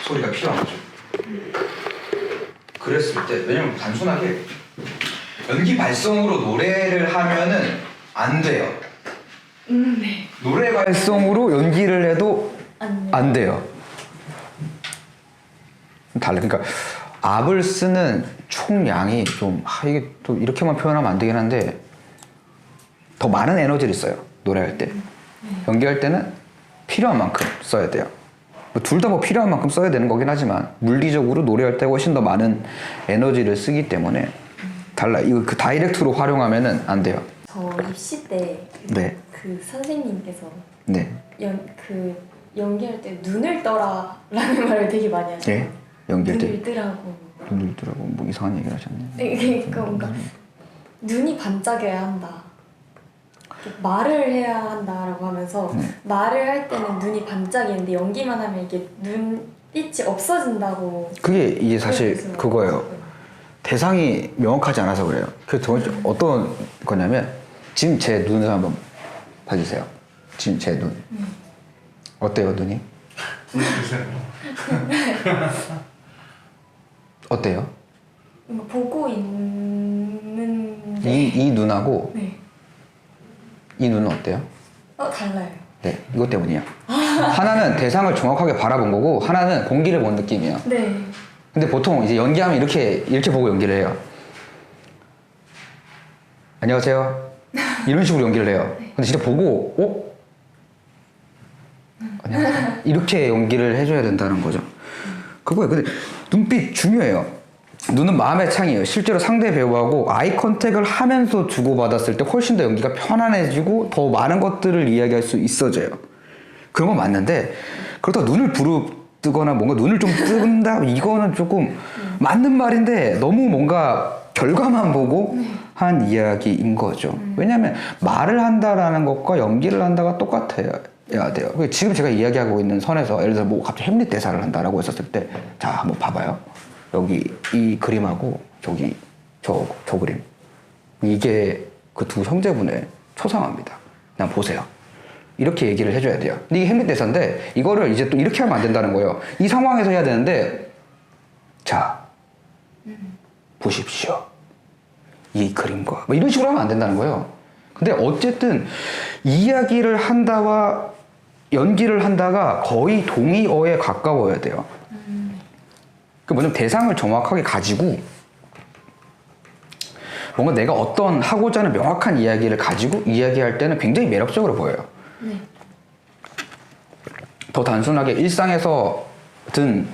소리가 필요한 거죠. 그랬을 때 왜냐면 단순하게 연기 발성으로 노래를 하면은 안 돼요. 네. 노래 발성으로 연기를 해도 안 돼요. 달라. 그러니까 압을 쓰는 총량이 좀 이게 또 이렇게만 표현하면 안 되긴 한데 더 많은 에너지를 써요. 노래할 때. 연기할 때는 필요한 만큼 써야 돼요. 둘 다 뭐 필요한 만큼 써야 되는 거긴 하지만 물리적으로 노래할 때 훨씬 더 많은 에너지를 쓰기 때문에 달라. 이거 그 다이렉트로 활용하면은 안 돼요. 저 입시 때 네. 그 선생님께서 네. 연기할 때 눈을 떠라라는 말을 되게 많이 하셔요. 예? 연기할 때 눈을 뜨라고. 눈을 뜨라고 뭐 이상한 얘기를 하셨네. 그러니까 뭔가 눈이 반짝여야 한다. 말을 해야 한다라고 하면서 말을 할 때는 눈이 반짝이는데 연기만 하면 이게 눈빛이 없어진다고. 그게 이게 사실 그래서 그거예요. 대상이 명확하지 않아서 그래요. 그래서 어떤 거냐면 지금 제 눈을 한번 봐주세요. 지금 제 눈. 어때요, 눈이? 어때요? 뭔가 보고 있는데. 이 눈하고 네. 이 눈은 어때요? 달라요. 네, 이것 때문이에요. 하나는 대상을 정확하게 바라본 거고 하나는 공기를 본 느낌이에요. 네. 근데 보통 이제 연기하면 이렇게 보고 연기를 해요. 안녕하세요. 이런 식으로 연기를 해요. 근데 진짜 보고, 안녕하세요. 이렇게 연기를 해줘야 된다는 거죠. 그거예요. 근데 눈빛 중요해요. 눈은 마음의 창이에요. 실제로 상대 배우하고 아이 컨택을 하면서 주고받았을 때 훨씬 더 연기가 편안해지고 더 많은 것들을 이야기할 수 있어져요. 그런 건 맞는데 그렇다고 눈을 부릅뜨거나 뭔가 눈을 좀 뜬다 이거는 조금 맞는 말인데 너무 뭔가 결과만 보고 한 이야기인 거죠. 왜냐하면 말을 한다라는 것과 연기를 한다가 똑같아야 돼요. 지금 제가 이야기하고 있는 선에서 예를 들어 뭐 갑자기 햄릿 대사를 한다라고 했었을 때 자 한번 봐봐요. 여기 이 그림하고 저기 저 그림 이게 그 두 형제분의 초상화입니다. 그냥 보세요. 이렇게 얘기를 해줘야 돼요. 근데 이게 햄릿 대사인데 이거를 이제 또 이렇게 하면 안 된다는 거예요. 이 상황에서 해야 되는데 자 보십시오. 이 그림과 뭐 이런 식으로 하면 안 된다는 거예요. 근데 어쨌든 이야기를 한다와 연기를 한다가 거의 동의어에 가까워야 돼요. 그 뭐냐면 대상을 정확하게 가지고 뭔가 내가 어떤 하고자 하는 명확한 이야기를 가지고 이야기할 때는 굉장히 매력적으로 보여요. 네. 더 단순하게 일상에서든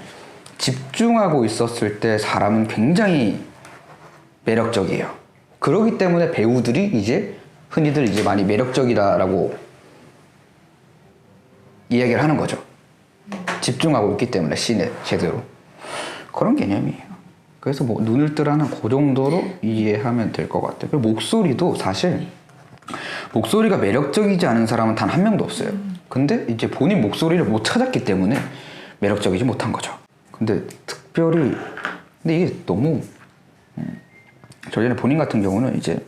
집중하고 있었을 때 사람은 굉장히 매력적이에요. 그렇기 때문에 배우들이 이제 흔히들 이제 많이 매력적이다라고 이야기를 하는 거죠. 집중하고 있기 때문에 씬에 제대로. 그런 개념이에요. 그래서 뭐 눈을 뜨라는 그 정도로 이해하면 될 것 같아요. 그리고 목소리도 사실 목소리가 매력적이지 않은 사람은 단 한 명도 없어요. 근데 이제 본인 목소리를 못 찾았기 때문에 매력적이지 못한 거죠. 근데 특별히 근데 이게 너무 저 전에 본인 같은 경우는 이제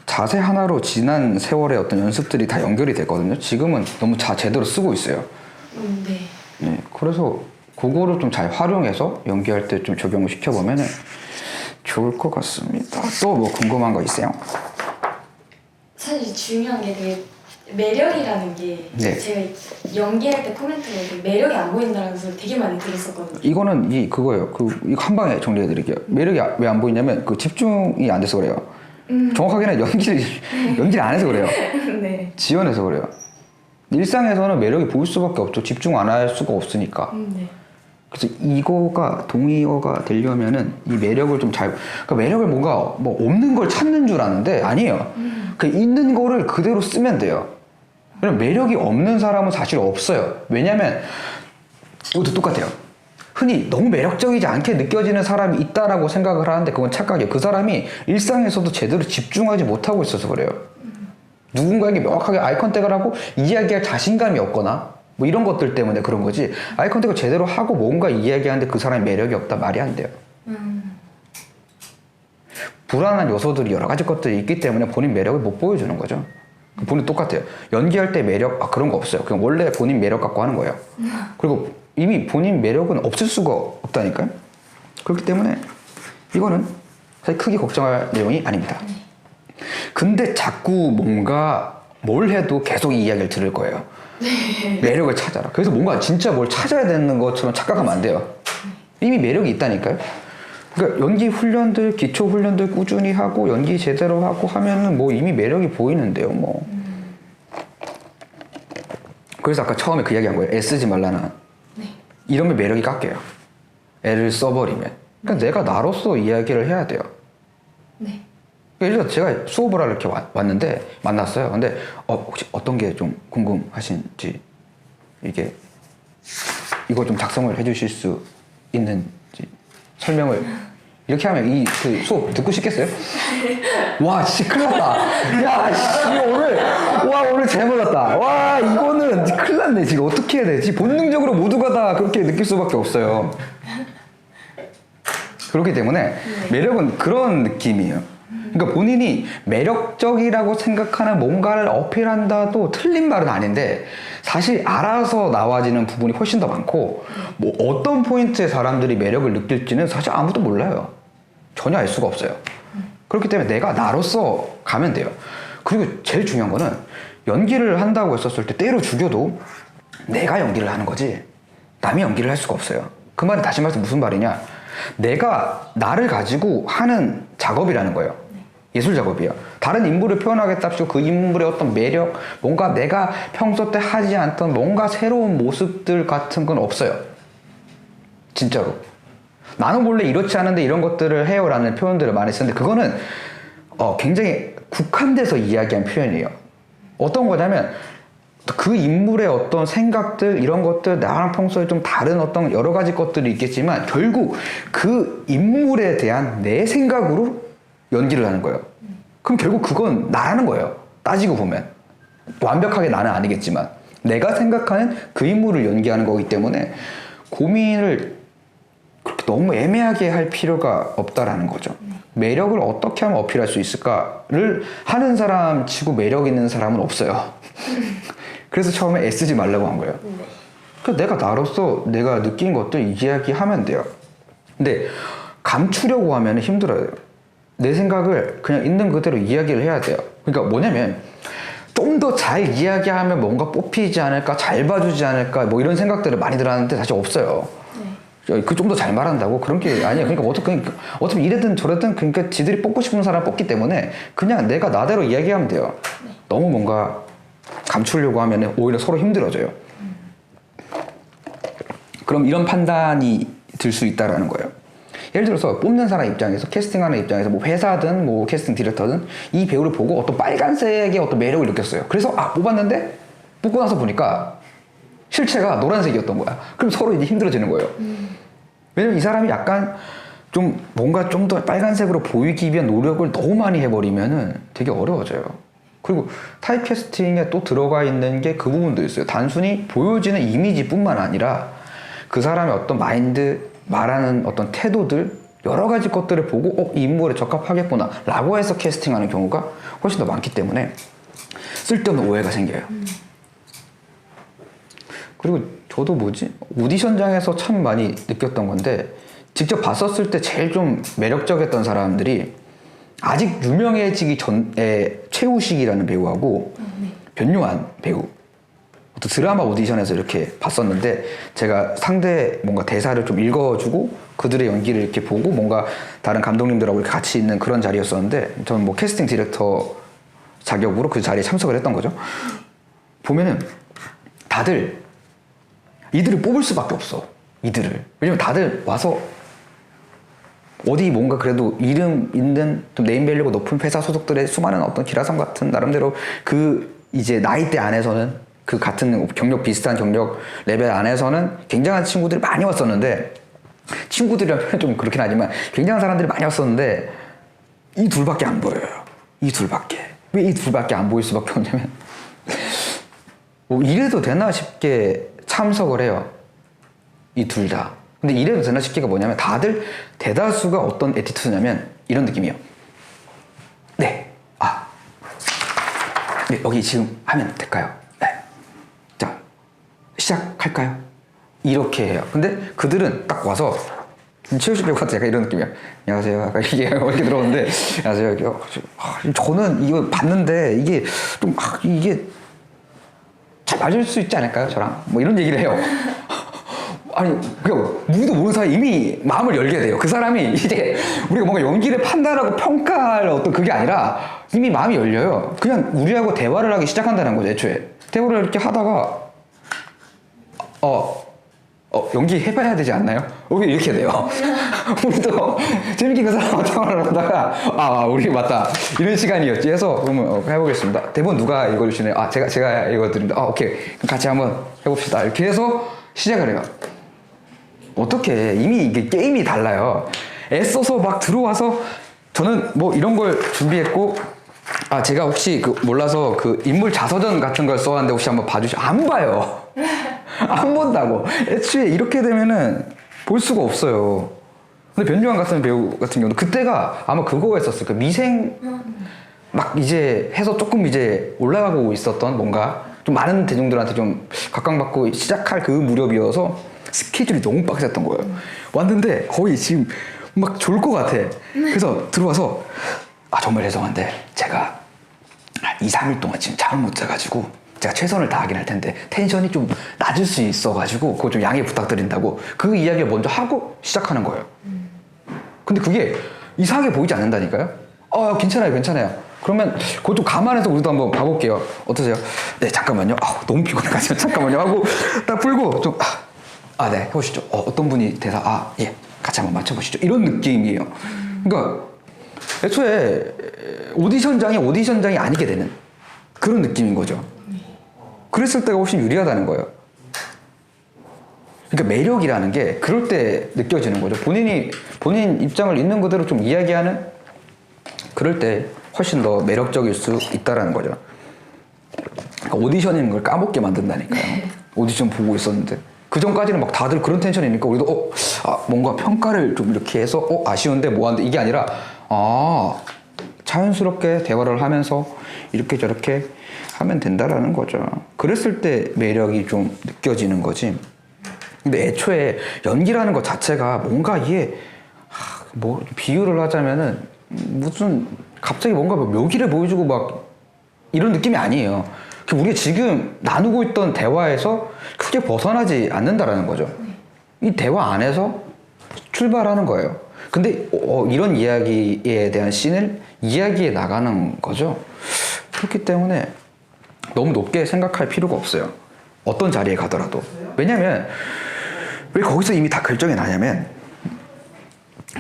자세 하나로 지난 세월의 어떤 연습들이 다 연결이 됐거든요. 지금은 너무 제대로 쓰고 있어요. 네. 네, 그래서 그거를 좀 잘 활용해서 연기할 때 좀 적용을 시켜보면 좋을 것 같습니다. 또 뭐 궁금한 거 있어요? 사실 중요한 게 되게 매력이라는 게 네. 제가 연기할 때 코멘트로 매력이 안 보인다는 소리 되게 많이 들었었거든요. 이거는 그거예요. 이거 한 방에 정리해드릴게요. 매력이 왜 안 보이냐면 그 집중이 안 돼서 그래요. 정확하게는 연기를 안 해서 그래요. 네. 지연해서 그래요. 일상에서는 매력이 보일 수밖에 없죠. 집중 안 할 수가 없으니까. 네. 그래서 이거가 동의어가 되려면은 이 매력을 좀 그러니까 매력을 뭔가 뭐 없는 걸 찾는 줄 아는데 아니에요. 그 있는 거를 그대로 쓰면 돼요. 왜냐면 매력이 없는 사람은 사실 없어요. 왜냐면 이것도 똑같아요. 흔히 너무 매력적이지 않게 느껴지는 사람이 있다라고 생각을 하는데 그건 착각이에요. 그 사람이 일상에서도 제대로 집중하지 못하고 있어서 그래요. 누군가에게 명확하게 아이 컨택을 하고 이야기할 자신감이 없거나 뭐 이런 것들 때문에 그런 거지 아이 컨택을 제대로 하고 뭔가 이야기하는데 그 사람이 매력이 없다 말이 안 돼요. 불안한 요소들이 여러 가지 것들이 있기 때문에 본인 매력을 못 보여주는 거죠. 본인 똑같아요. 연기할 때 매력 그런 거 없어요. 그냥 원래 본인 매력 갖고 하는 거예요. 그리고 이미 본인 매력은 없을 수가 없다니까요. 그렇기 때문에 이거는 사실 크게 걱정할 내용이 아닙니다. 근데 자꾸 뭔가 뭘 해도 계속 이 이야기를 들을 거예요. 매력을 찾아라. 그래서 뭔가 진짜 뭘 찾아야 되는 것처럼 착각하면 안 돼요. 이미 매력이 있다니까요. 그러니까 연기 훈련들, 기초 훈련들 꾸준히 하고 연기 제대로 하고 하면은 뭐 이미 매력이 보이는데요, 뭐. 그래서 아까 처음에 그 이야기한 거예요. 애쓰지 말라나. 이러면 매력이 깎여요. 애를 써버리면. 그러니까 내가 나로서 이야기를 해야 돼요. 네. 예를 들어 제가 수업을 하러 이렇게 왔는데 만났어요. 근데 혹시 어떤 게 좀 궁금하신지 이거 좀 작성을 해주실 수 있는지 설명을 이렇게 하면 이 그 수업 듣고 싶겠어요? 와 진짜 큰일 났다. 야 씨, 오늘 잘못 왔다. 와 이거는 큰일 났네. 지금 어떻게 해야 되지? 본능적으로 모두가 다 그렇게 느낄 수밖에 없어요. 그렇기 때문에 매력은 그런 느낌이에요. 그러니까 본인이 매력적이라고 생각하는 뭔가를 어필한다도 틀린 말은 아닌데 사실 알아서 나와지는 부분이 훨씬 더 많고 뭐 어떤 포인트에 사람들이 매력을 느낄지는 사실 아무도 몰라요. 전혀 알 수가 없어요. 그렇기 때문에 내가 나로서 가면 돼요. 그리고 제일 중요한 거는 연기를 한다고 했었을 때 때려 죽여도 내가 연기를 하는 거지 남이 연기를 할 수가 없어요. 그 말은 다시 말해서 무슨 말이냐, 내가 나를 가지고 하는 작업이라는 거예요. 예술 작업이에요. 다른 인물을 표현하겠답시고 그 인물의 어떤 매력, 뭔가 내가 평소 때 하지 않던 뭔가 새로운 모습들 같은 건 없어요. 진짜로. 나는 원래 이렇지 않은데 이런 것들을 해요 라는 표현들을 많이 쓰는데 그거는 굉장히 국한돼서 이야기한 표현이에요. 어떤 거냐면 그 인물의 어떤 생각들 이런 것들 나랑 평소에 좀 다른 어떤 여러 가지 것들이 있겠지만 결국 그 인물에 대한 내 생각으로 연기를 하는 거예요. 그럼 결국 그건 나라는 거예요. 따지고 보면 완벽하게 나는 아니겠지만 내가 생각하는 그 인물을 연기하는 거기 때문에 고민을 그렇게 너무 애매하게 할 필요가 없다라는 거죠. 매력을 어떻게 하면 어필할 수 있을까를 하는 사람 치고 매력 있는 사람은 없어요. 그래서 처음에 애쓰지 말라고 한 거예요. 그러니까 내가 나로서 내가 느낀 것들 이야기하면 돼요. 근데 감추려고 하면 힘들어요. 내 생각을 그냥 있는 그대로 이야기를 해야 돼요. 그러니까 뭐냐면 좀 더 잘 이야기하면 뭔가 뽑히지 않을까, 잘 봐주지 않을까 뭐 이런 생각들을 많이들 하는데 사실 없어요. 그 좀 더 잘 말한다고? 그런 게 아니에요. 그러니까 어차피 이래든 저래든 그러니까 지들이 뽑고 싶은 사람 뽑기 때문에 그냥 내가 나대로 이야기하면 돼요. 너무 뭔가 감추려고 하면 오히려 서로 힘들어져요. 그럼 이런 판단이 들 수 있다라는 거예요. 예를 들어서 뽑는 사람 입장에서 캐스팅하는 입장에서 뭐 회사든 뭐 캐스팅 디렉터든 이 배우를 보고 어떤 빨간색의 어떤 매력을 느꼈어요. 그래서 뽑았는데 뽑고 나서 보니까 실체가 노란색이었던 거야. 그럼 서로 이제 힘들어지는 거예요. 왜냐면 이 사람이 약간 좀 뭔가 좀 더 빨간색으로 보이기 위한 노력을 너무 많이 해버리면은 되게 어려워져요. 그리고 타입캐스팅에 또 들어가 있는 게 그 부분도 있어요. 단순히 보여지는 이미지뿐만 아니라 그 사람의 어떤 마인드, 말하는 어떤 태도들 여러 가지 것들을 보고 이 인물에 적합하겠구나 라고 해서 캐스팅하는 경우가 훨씬 더 많기 때문에 쓸데없는 오해가 생겨요. 그리고 저도 오디션장에서 참 많이 느꼈던 건데 직접 봤었을 때 제일 좀 매력적이었던 사람들이 아직 유명해지기 전에 최우식이라는 배우하고 변요한 배우, 어떤 드라마 오디션에서 이렇게 봤었는데 제가 상대 뭔가 대사를 좀 읽어주고 그들의 연기를 이렇게 보고 뭔가 다른 감독님들하고 이렇게 같이 있는 그런 자리였었는데 저는 뭐 캐스팅 디렉터 자격으로 그 자리에 참석을 했던 거죠. 보면은 다들 이들을 뽑을 수밖에 없어. 이들을. 왜냐면 다들 와서 어디 뭔가 그래도 이름 있는 좀 네임밸류가 높은 회사 소속들의 수많은 어떤 기라성 같은 나름대로 그 이제 나이대 안에서는 그 같은 경력 비슷한 경력 레벨 안에서는 굉장한 친구들이 많이 왔었는데 친구들이란 표현 좀 그렇긴 하지만 굉장한 사람들이 많이 왔었는데 이 둘밖에 안 보여요. 이 둘밖에. 왜 이 둘밖에 안 보일 수밖에 없냐면 뭐 이래도 되나 싶게 참석을 해요. 이 둘 다. 근데 이래도 되나 싶기가 뭐냐면 다들 대다수가 어떤 애티튜드냐면 이런 느낌이에요. 네. 네, 여기 지금 하면 될까요? 네. 자, 시작할까요? 이렇게 해요. 근데 그들은 딱 와서 최우식 배우 같은 약간 이런 느낌이야. 안녕하세요. 약간 이게 이렇게 들어오는데 안녕하세요. 저는 이거 봤는데 이게 좀 이게 잘 맞을 수 있지 않을까요? 저랑 뭐 이런 얘기를 해요. 아니 그냥 누구도 모르는 사이 이미 마음을 열게 돼요. 그 사람이 이제 우리가 뭔가 연기를 판단하고 평가할 어떤 그게 아니라 이미 마음이 열려요. 그냥 우리하고 대화를 하기 시작한다는 거죠. 애초에 대화를 이렇게 하다가 연기 해봐야 되지 않나요? 이렇게 돼요. 우리도 재밌게 그 사람하고 대화를 하다가 우리 맞다 이런 시간이었지 해서 그러면 해보겠습니다. 대본 누가 읽어주시나요? 제가 읽어드립니다. 오케이 그럼 같이 한번 해봅시다. 이렇게 해서 시작을 해요. 어떻게 이미 이게 게임이 달라요. 애써서 막 들어와서 저는 뭐 이런 걸 준비했고 제가 혹시 몰라서 인물 자서전 같은 걸 써왔는데 혹시 한번 안 봐요. 안 본다고. 애초에 이렇게 되면은 볼 수가 없어요. 근데 변주환 같은 배우 같은 경우는 그때가 아마 그거였었을 거예요. 미생 막 이제 해서 조금 이제 올라가고 있었던 뭔가 좀 많은 대중들한테 좀 각광받고 시작할 그 무렵이어서 스케줄이 너무 빡셌던 거예요. 왔는데 거의 지금 막 졸 것 같아. 그래서 들어와서 정말 죄송한데 제가 2, 3일 동안 지금 잠을 못 자가지고 제가 최선을 다하긴 할 텐데 텐션이 좀 낮을 수 있어가지고 그거 좀 양해 부탁드린다고 그 이야기를 먼저 하고 시작하는 거예요. 근데 그게 이상하게 보이지 않는다니까요. 괜찮아요. 그러면 그거 좀 감안해서 우리도 한번 봐볼게요. 어떠세요? 네, 잠깐만요. 너무 피곤해가지고 잠깐만요 하고 딱 풀고 좀 네, 해보시죠. 어떤 분이 대사 예, 같이 한번 맞춰보시죠. 이런 느낌이에요. 그러니까 애초에 오디션장이 아니게 되는 그런 느낌인 거죠. 그랬을 때가 훨씬 유리하다는 거예요. 그러니까 매력이라는 게 그럴 때 느껴지는 거죠. 본인 입장을 있는 그대로 좀 이야기하는 그럴 때 훨씬 더 매력적일 수 있다라는 거죠. 그러니까 오디션인 걸 까먹게 만든다니까요. 오디션 보고 있었는데 그 전까지는 막 다들 그런 텐션이니까 우리도 뭔가 평가를 좀 이렇게 해서 아쉬운데 뭐 하는데 이게 아니라 자연스럽게 대화를 하면서 이렇게 저렇게 하면 된다라는 거죠. 그랬을 때 매력이 좀 느껴지는 거지. 근데 애초에 연기라는 것 자체가 뭔가 이게 뭐 비유를 하자면은 무슨 갑자기 뭔가 묘기를 보여주고 막 이런 느낌이 아니에요. 우리가 지금 나누고 있던 대화에서 크게 벗어나지 않는다라는 거죠. 이 대화 안에서 출발하는 거예요. 근데 이런 이야기에 대한 씬을 이야기해 나가는 거죠. 그렇기 때문에 너무 높게 생각할 필요가 없어요. 어떤 자리에 가더라도. 왜냐면 왜 거기서 이미 다 결정이 나냐면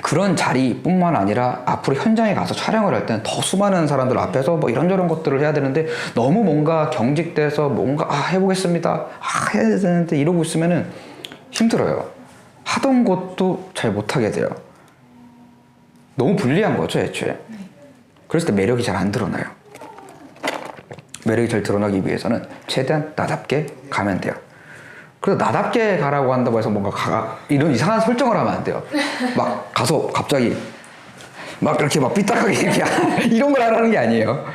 그런 자리뿐만 아니라 앞으로 현장에 가서 촬영을 할 때는 더 수많은 사람들 앞에서 뭐 이런저런 것들을 해야 되는데 너무 뭔가 경직돼서 뭔가 해보겠습니다. 해야 되는데 이러고 있으면은 힘들어요. 하던 것도 잘 못하게 돼요. 너무 불리한 거죠, 애초에. 그랬을 때 매력이 잘 안 드러나요. 매력이 잘 드러나기 위해서는 최대한 나답게 가면 돼요. 그래서 나답게 가라고 한다고 해서 뭔가 이런 이상한 설정을 하면 안 돼요. 막 가서 갑자기 막 이렇게 막 삐딱하게 이렇게 이런 걸 하라는 게 아니에요.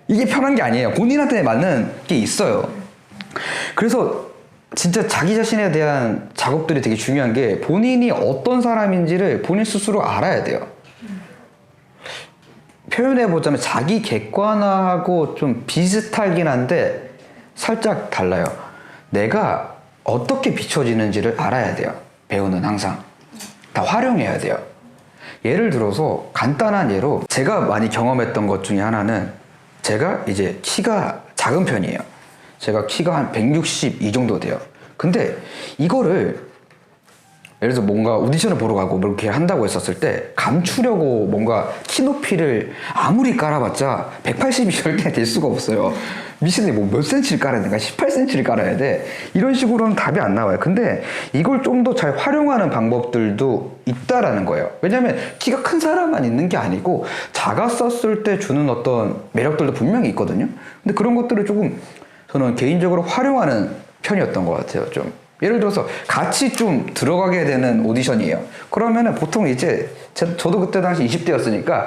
이게 편한 게 아니에요. 본인한테 맞는 게 있어요. 그래서 진짜 자기 자신에 대한 작업들이 되게 중요한 게 본인이 어떤 사람인지를 본인 스스로 알아야 돼요. 표현해보자면 자기 객관화하고 좀 비슷하긴 한데 살짝 달라요. 내가 어떻게 비춰지는지를 알아야 돼요. 배우는 항상. 다 활용해야 돼요. 예를 들어서 간단한 예로 제가 많이 경험했던 것 중에 하나는 제가 이제 키가 작은 편이에요. 제가 키가 한 162 정도 돼요. 근데 이거를 예를 들어서 뭔가 오디션을 보러 가고 뭐 이렇게 한다고 했었을 때 감추려고 뭔가 키 높이를 아무리 깔아봤자 180이 절대 될 수가 없어요. 미신이 뭐 몇 센치를 깔아야 되나? 18cm를 깔아야 돼. 이런 식으로는 답이 안 나와요. 근데 이걸 좀 더 잘 활용하는 방법들도 있다라는 거예요. 왜냐면 키가 큰 사람만 있는 게 아니고 작았었을 때 주는 어떤 매력들도 분명히 있거든요. 근데 그런 것들을 조금 저는 개인적으로 활용하는 편이었던 것 같아요. 좀 예를 들어서 같이 좀 들어가게 되는 오디션이에요. 그러면은 보통 이제 저도 그때 당시 20대였으니까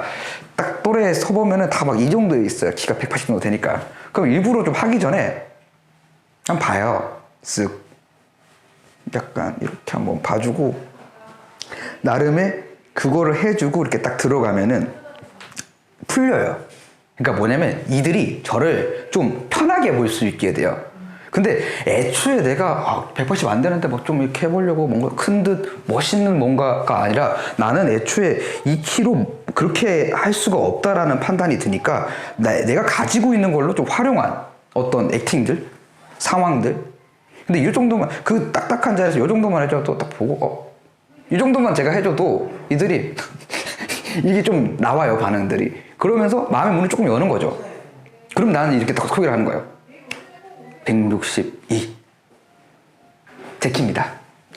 딱 또래에 서보면은 다 막 이 정도에 있어요. 키가 180 정도 되니까. 그럼 일부러 좀 하기 전에 한번 봐요. 쓱. 약간 이렇게 한번 봐주고 나름의 그거를 해주고 이렇게 딱 들어가면은 풀려요. 그러니까 뭐냐면 이들이 저를 좀 편하게 볼 수 있게 돼요. 근데 애초에 내가 180 안 되는데 뭐 좀 이렇게 해보려고 뭔가 큰 듯 멋있는 뭔가가 아니라 나는 애초에 이 키로 그렇게 할 수가 없다라는 판단이 드니까 내가 가지고 있는 걸로 좀 활용한 어떤 액팅들, 상황들. 근데 이 정도만 그 딱딱한 자리에서 이 정도만 해줘도 딱 보고 이 정도만 제가 해줘도 이들이 이게 좀 나와요, 반응들이. 그러면서 마음의 문을 조금 여는 거죠. 그럼 나는 이렇게 딱 소개를 하는 거예요. 162 제키입니다.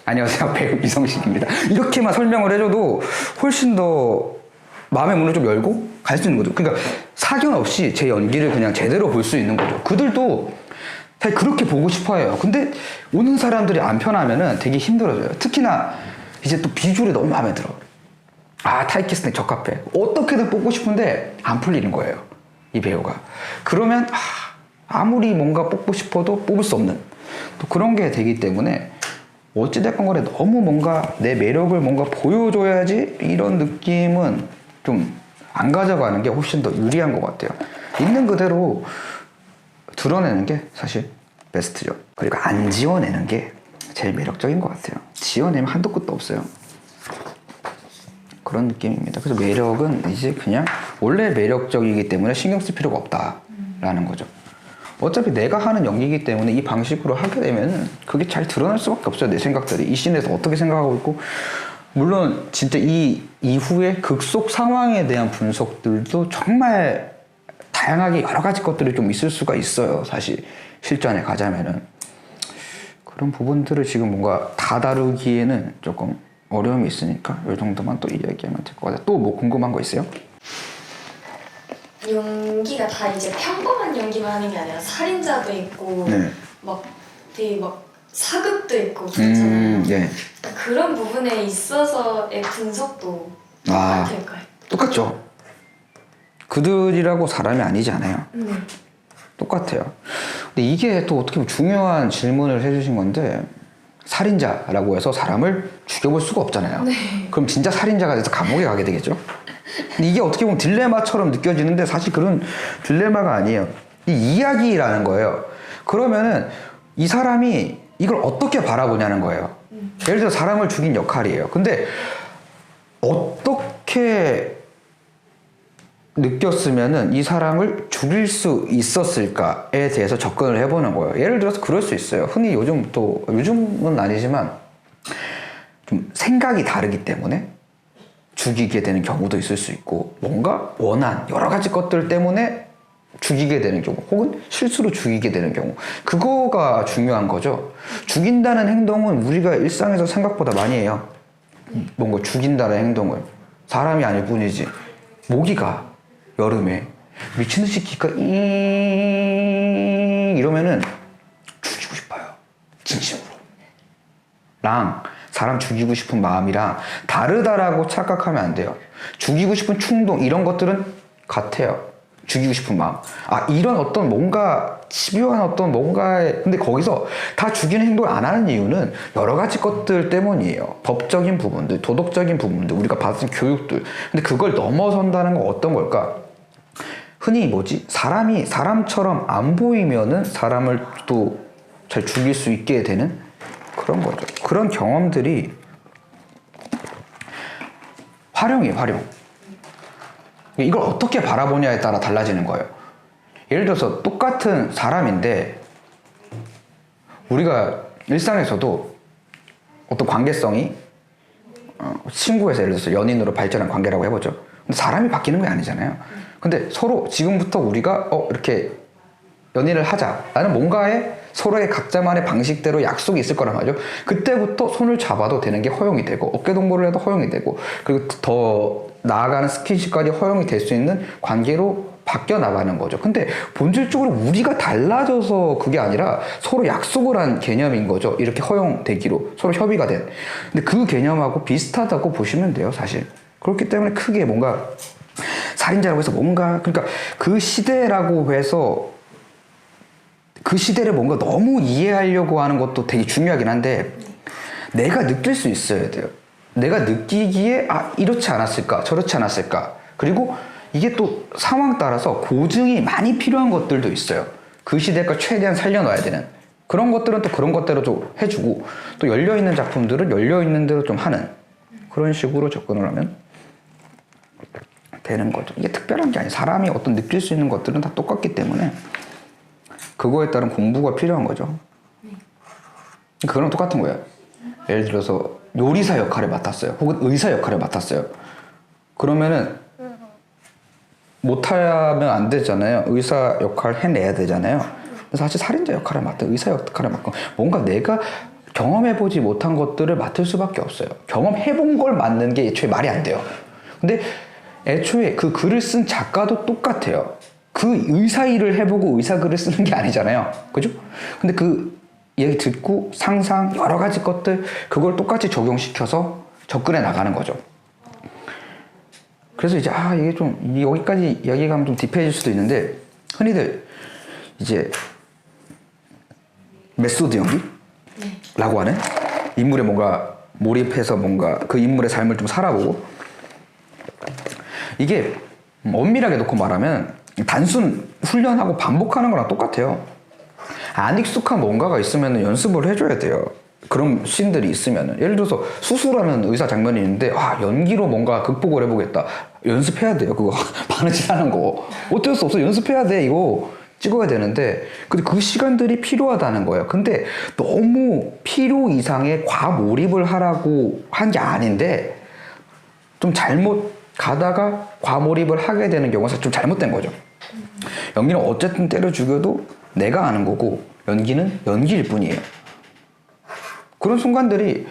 안녕하세요, 배우 이성식입니다. 이렇게만 설명을 해줘도 훨씬 더 마음의 문을 좀 열고 갈 수 있는 거죠. 그러니까 사견 없이 제 연기를 그냥 제대로 볼 수 있는 거죠. 그들도 사실 그렇게 보고 싶어 해요. 근데 오는 사람들이 안 편하면은 되게 힘들어져요. 특히나 이제 또 비주얼이 너무 마음에 들어. 타이키스네 적합해. 어떻게든 뽑고 싶은데 안 풀리는 거예요, 이 배우가. 그러면 아무리 뭔가 뽑고 싶어도 뽑을 수 없는 또 그런 게 되기 때문에 어찌됐건 간에 너무 뭔가 내 매력을 뭔가 보여줘야지 이런 느낌은 좀 안 가져가는 게 훨씬 더 유리한 것 같아요. 있는 그대로 드러내는 게 사실 베스트죠. 그리고 안 지워내는 게 제일 매력적인 것 같아요. 지워내면 한도 끝도 없어요. 그런 느낌입니다. 그래서 매력은 이제 그냥 원래 매력적이기 때문에 신경 쓸 필요가 없다라는 거죠. 어차피 내가 하는 연기이기 때문에 이 방식으로 하게 되면 그게 잘 드러날 수밖에 없어요. 내 생각들이 이 씬에서 어떻게 생각하고 있고, 물론 진짜 이 이후에 극속 상황에 대한 분석들도 정말 다양하게 여러 가지 것들이 좀 있을 수가 있어요. 사실 실전에 가자면은 그런 부분들을 지금 뭔가 다 다루기에는 조금 어려움이 있으니까 이 정도만 또 이야기하면 될 것 같아요. 또 뭐 궁금한 거 있어요? 연기가 다 이제 평범한 연기만 하는 게 아니라 살인자도 있고 네. 막 되게 막 사극도 있고 그렇잖아요. 예. 그런 부분에 있어서의 분석도 똑같을까요? 똑같죠. 그들이라고 사람이 아니지 않아요. 똑같아요. 근데 이게 또 어떻게 보면 중요한 질문을 해주신 건데, 살인자라고 해서 사람을 죽여볼 수가 없잖아요. 네. 그럼 진짜 살인자가 돼서 감옥에 가게 되겠죠. 근데 이게 어떻게 보면 딜레마처럼 느껴지는데 사실 그런 딜레마가 아니에요. 이 이야기라는 거예요. 그러면은 이 사람이 이걸 어떻게 바라보냐는 거예요. 예를 들어 사람을 죽인 역할이에요. 근데 어떻게 느꼈으면은 이 사람을 죽일 수 있었을까에 대해서 접근을 해보는 거예요. 예를 들어서 그럴 수 있어요. 흔히 요즘은 아니지만 좀 생각이 다르기 때문에 죽이게 되는 경우도 있을 수 있고, 뭔가 원한 여러 가지 것들 때문에 죽이게 되는 경우, 혹은 실수로 죽이게 되는 경우, 그거가 중요한 거죠. 죽인다는 행동은 우리가 일상에서 생각보다 많이 해요. 뭔가 죽인다는 행동을. 사람이 아닐 뿐이지. 모기가 여름에 미친듯이 기가 이러면은 죽이고 싶어요. 진심으로. 사람 죽이고 싶은 마음이랑 다르다라고 착각하면 안 돼요. 죽이고 싶은 충동, 이런 것들은 같아요. 죽이고 싶은 마음. 이런 어떤 뭔가 집요한 어떤 뭔가에, 근데 거기서 다 죽이는 행동을 안 하는 이유는 여러 가지 것들 때문이에요. 법적인 부분들, 도덕적인 부분들, 우리가 받은 교육들. 근데 그걸 넘어선다는 건 어떤 걸까? 흔히 사람이 사람처럼 안 보이면은 사람을 또 잘 죽일 수 있게 되는 그런 거죠. 그런 경험들이 활용이에요, 활용. 이걸 어떻게 바라보냐에 따라 달라지는 거예요. 예를 들어서 똑같은 사람인데 우리가 일상에서도 어떤 관계성이 친구에서 예를 들어서 연인으로 발전한 관계라고 해보죠. 근데 사람이 바뀌는 게 아니잖아요. 근데 서로 지금부터 우리가 이렇게 연인을 하자라는 뭔가에 서로의 각자만의 방식대로 약속이 있을 거란 말이죠. 그때부터 손을 잡아도 되는 게 허용이 되고, 어깨동무를 해도 허용이 되고, 그리고 더 나아가는 스킨십까지 허용이 될 수 있는 관계로 바뀌어 나가는 거죠. 근데 본질적으로 우리가 달라져서 그게 아니라 서로 약속을 한 개념인 거죠. 이렇게 허용되기로 서로 협의가 된. 근데 그 개념하고 비슷하다고 보시면 돼요, 사실. 그렇기 때문에 크게 뭔가 살인자라고 해서 뭔가, 그러니까 그 시대라고 해서 그 시대를 뭔가 너무 이해하려고 하는 것도 되게 중요하긴 한데, 내가 느낄 수 있어야 돼요. 내가 느끼기에 이렇지 않았을까 저렇지 않았을까. 그리고 이게 또 상황 따라서 고증이 많이 필요한 것들도 있어요. 그 시대 걸 최대한 살려놔야 되는 그런 것들은 또 그런 것대로 좀 해주고, 또 열려있는 작품들은 열려있는 대로 좀 하는 그런 식으로 접근을 하면 되는 거죠. 이게 특별한 게 아니에요. 사람이 어떤 느낄 수 있는 것들은 다 똑같기 때문에 그거에 따른 공부가 필요한 거죠. 그거랑 똑같은 거예요. 예를 들어서 요리사 역할을 맡았어요. 혹은 의사 역할을 맡았어요. 그러면은 못하면 안 되잖아요. 의사 역할 해내야 되잖아요. 사실 살인자 역할을 맡든 의사 역할을 맡건 뭔가 내가 경험해보지 못한 것들을 맡을 수밖에 없어요. 경험해본 걸 맡는 게 애초에 말이 안 돼요. 근데 애초에 그 글을 쓴 작가도 똑같아요. 그 의사 일을 해보고 의사 글을 쓰는 게 아니잖아요. 그죠? 근데 그 얘기 듣고 상상 여러 가지 것들 그걸 똑같이 적용시켜서 접근해 나가는 거죠. 그래서 이제 이게 좀 여기까지 이야기가 하면 좀 딥해질 수도 있는데, 흔히들 이제 메소드 연기라고 하는 인물에 뭔가 몰입해서 뭔가 그 인물의 삶을 좀 살아보고, 이게 엄밀하게 놓고 말하면 단순 훈련하고 반복하는 거랑 똑같아요. 안 익숙한 뭔가가 있으면 연습을 해줘야 돼요. 그런 씬들이 있으면, 예를 들어서 수술하는 의사 장면이 있는데 연기로 뭔가 극복을 해보겠다, 연습해야 돼요. 그거 바느질 하는 거 어쩔 수 없어. 연습해야 돼. 이거 찍어야 되는데, 근데 그 시간들이 필요하다는 거예요. 근데 너무 필요 이상의 과몰입을 하라고 한 게 아닌데 좀 잘못 가다가 과몰입을 하게 되는 경우가 좀 잘못된 거죠. 연기는 어쨌든 때려 죽여도 내가 아는 거고, 연기는 연기일 뿐이에요. 그런 순간들이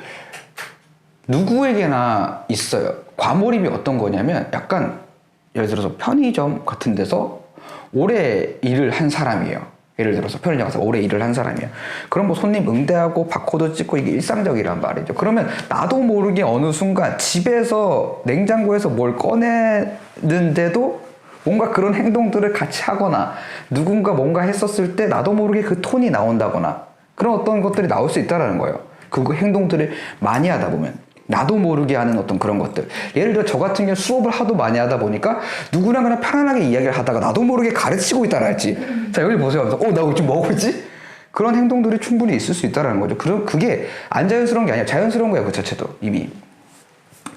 누구에게나 있어요. 과몰입이 어떤 거냐면, 약간 예를 들어서 편의점 같은 데서 오래 일을 한 사람이에요. 예를 들어서 편의점 가서 오래 일을 한 사람이에요. 그럼 뭐 손님 응대하고 바코드 찍고 이게 일상적이란 말이죠. 그러면 나도 모르게 어느 순간 집에서 냉장고에서 뭘 꺼내는데도 뭔가 그런 행동들을 같이 하거나, 누군가 뭔가 했었을 때 나도 모르게 그 톤이 나온다거나, 그런 어떤 것들이 나올 수 있다는 거예요. 그 행동들을 많이 하다 보면 나도 모르게 하는 어떤 그런 것들. 예를 들어 저 같은 경우 수업을 하도 많이 하다 보니까 누구랑 그냥 편안하게 이야기를 하다가 나도 모르게 가르치고 있다는 할지. 자, 여기 보세요 하면서 나 지금 뭐 하고 있지? 그런 행동들이 충분히 있을 수 있다는 거죠. 그럼 그게 안 자연스러운 게 아니라 자연스러운 거예요. 그 자체도 이미.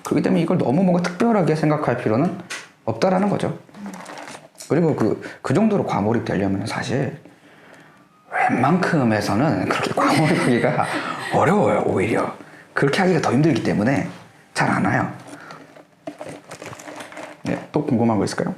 그렇기 때문에 이걸 너무 뭔가 특별하게 생각할 필요는 없다라는 거죠. 그리고 그 정도로 과몰입 되려면 사실 웬만큼에서는 그렇게 과몰입하기가 어려워요. 오히려 그렇게 하기가 더 힘들기 때문에 잘 안 와요. 네, 또 궁금한 거 있을까요?